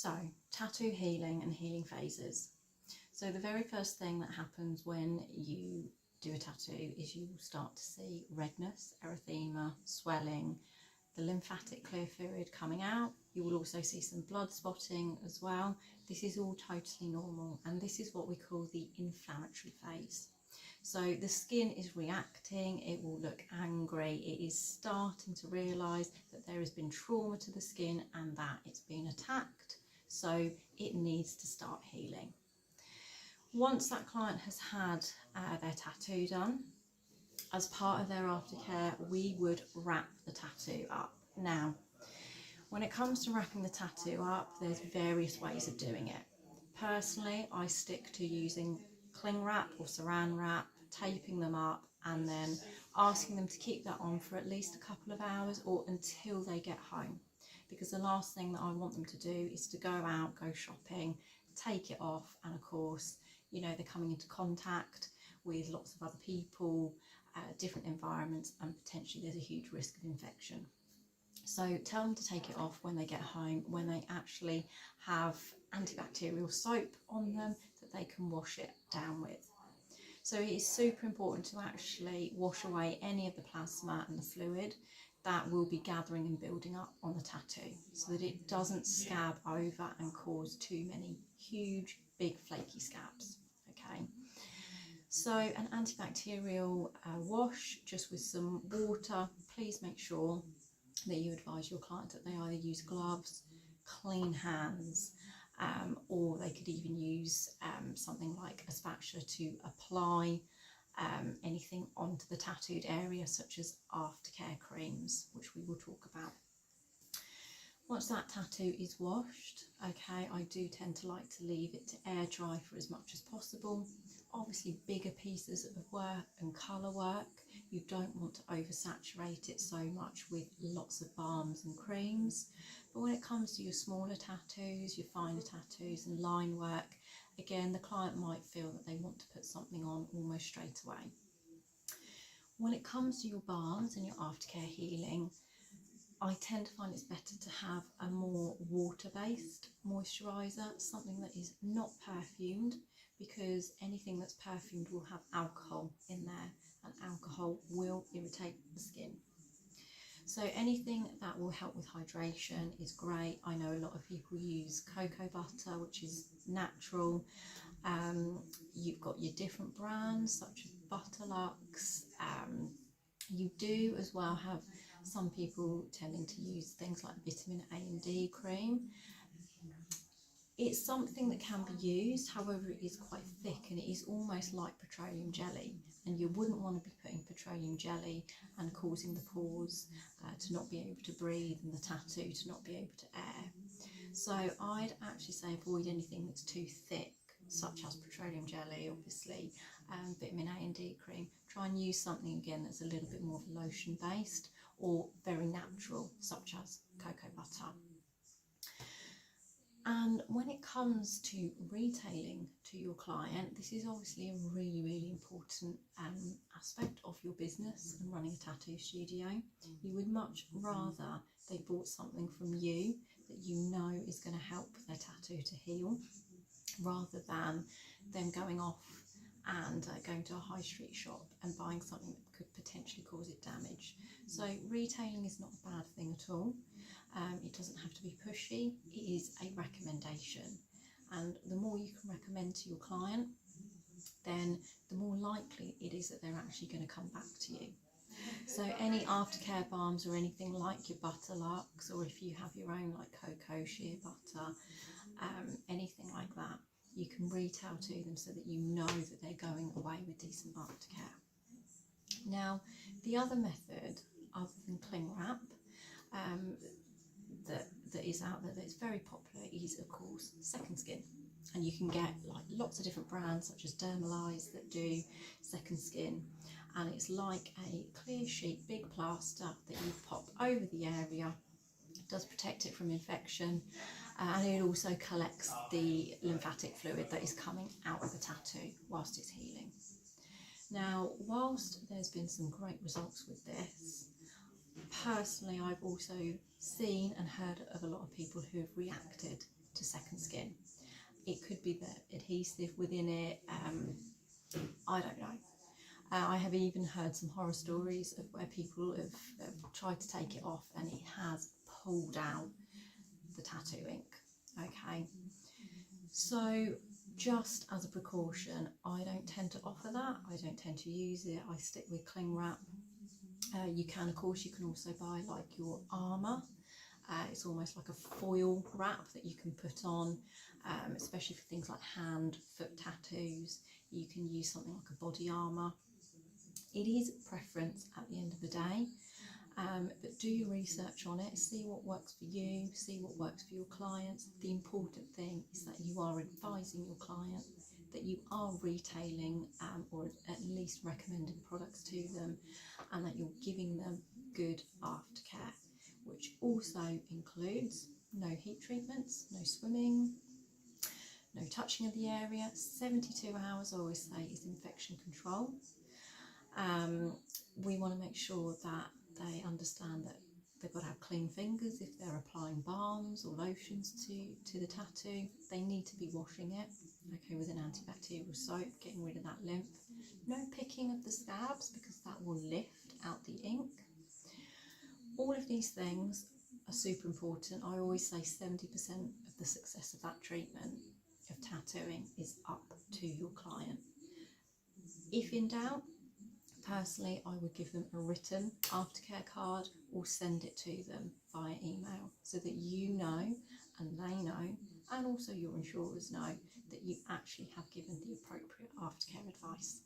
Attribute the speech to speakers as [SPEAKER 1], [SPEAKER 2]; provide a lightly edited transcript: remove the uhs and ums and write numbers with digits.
[SPEAKER 1] So, tattoo healing and healing phases. So the very first thing that happens when you do a tattoo is you will start to see redness, erythema, swelling, the lymphatic clear fluid coming out. You will also see some blood spotting as well. This is all totally normal, and this is what we call the inflammatory phase. So the skin is reacting, it will look angry, it is starting to realise that there has been trauma to the skin and that it's been attacked, so it needs to start healing. Once that client has had their tattoo done, as part of their aftercare, we would wrap the tattoo up. Now, when it comes to wrapping the tattoo up, there's various ways of doing it. Personally, I stick to using cling wrap or saran wrap, taping them up and then asking them to keep that on for at least a couple of hours or until they get home. Because the last thing that I want them to do is to go out, go shopping, take it off, and of course, you know, they're coming into contact with lots of other people, different environments, and potentially there's a huge risk of infection. So tell them to take it off when they get home, when they actually have antibacterial soap on them that they can wash it down with. So it is super important to actually wash away any of the plasma and the fluid that will be gathering and building up on the tattoo so that it doesn't scab over and cause too many huge, big, flaky scabs. Okay. So an antibacterial wash just with some water. Please make sure that you advise your client that they either use gloves, clean hands, or they could even use something like a spatula to apply anything onto the tattooed area, such as aftercare creams, which we will talk about. Once that tattoo is washed, okay, I do tend to like to leave it to air dry for as much as possible. Obviously, bigger pieces of work and colour work, you don't want to oversaturate it so much with lots of balms and creams. But when it comes to your smaller tattoos, your finer tattoos and line work, again, the client might feel that they want to put something on almost straight away. When it comes to your balms and your aftercare healing, I tend to find it's better to have a more water-based moisturiser, something that is not perfumed, because anything that's perfumed will have alcohol in there, and alcohol will irritate the skin. So anything that will help with hydration is great. I know a lot of people use cocoa butter, which is natural. You've got your different brands such as Butterlux. You do as well have some people tending to use things like vitamin A and D cream. It's something that can be used, however it is quite thick and it is almost like petroleum jelly, and you wouldn't want to be putting petroleum jelly and causing the pores to not be able to breathe and the tattoo to not be able to air. So I'd actually say avoid anything that's too thick, such as petroleum jelly, obviously, vitamin A and D cream. Try and use something again that's a little bit more of a lotion based or very natural, such as cocoa butter. And when it comes to retailing to your client, this is obviously a really, really important aspect of your business and running a tattoo studio. You would much rather they bought something from you that you know is going to help their tattoo to heal, rather than them going off and going to a high street shop and buying something that could potentially cause it damage. So retailing is not a bad thing at all. It doesn't have to be pushy, it is a recommendation. And the more you can recommend to your client, then the more likely it is that they're actually going to come back to you. So any aftercare balms or anything like your Butterlux, or if you have your own like cocoa shea butter, anything like that, you can retail to them so that you know that they're going away with decent aftercare. Now, the other method, other than cling wrap, that is out there that's very popular is, of course, second skin. And you can get like lots of different brands such as Dermalize that do second skin, and it's like a clear sheet, big plaster that you pop over the area. It does protect it from infection, and it also collects the lymphatic fluid that is coming out of the tattoo whilst it's healing. Now, whilst there's been some great results with this, personally I've also seen and heard of a lot of people who have reacted to second adhesive within it. I don't know. I have even heard some horror stories of where people have tried to take it off and it has pulled out the tattoo ink. Okay, so just as a precaution, I don't tend to offer that. I don't tend to use it. I stick with cling wrap. You can, of course, you can also buy like your armour. It's almost like a foil wrap that you can put on, especially for things like hand, foot tattoos. You can use something like a body armour. It is preference at the end of the day, but do your research on it, see what works for you, see what works for your clients. The important thing is that you are advising your client, that you are retailing or at least recommending products to them, and that you're giving them good aftercare, which also includes no heat treatments, no swimming, no touching of the area. 72 hours, I always say, is infection control. We want to make sure that they understand that they've got to have clean fingers if they're applying balms or lotions to the tattoo. They need to be washing it, okay, with an antibacterial soap, getting rid of that lymph. No picking of the scabs because that will lift out the ink. All of these things are super important. I always say 70% of the success of that treatment of tattooing is up to your client. If in doubt, personally, I would give them a written aftercare card or send it to them via email so that you know and they know, and also your insurers know, that you actually have given the appropriate aftercare advice.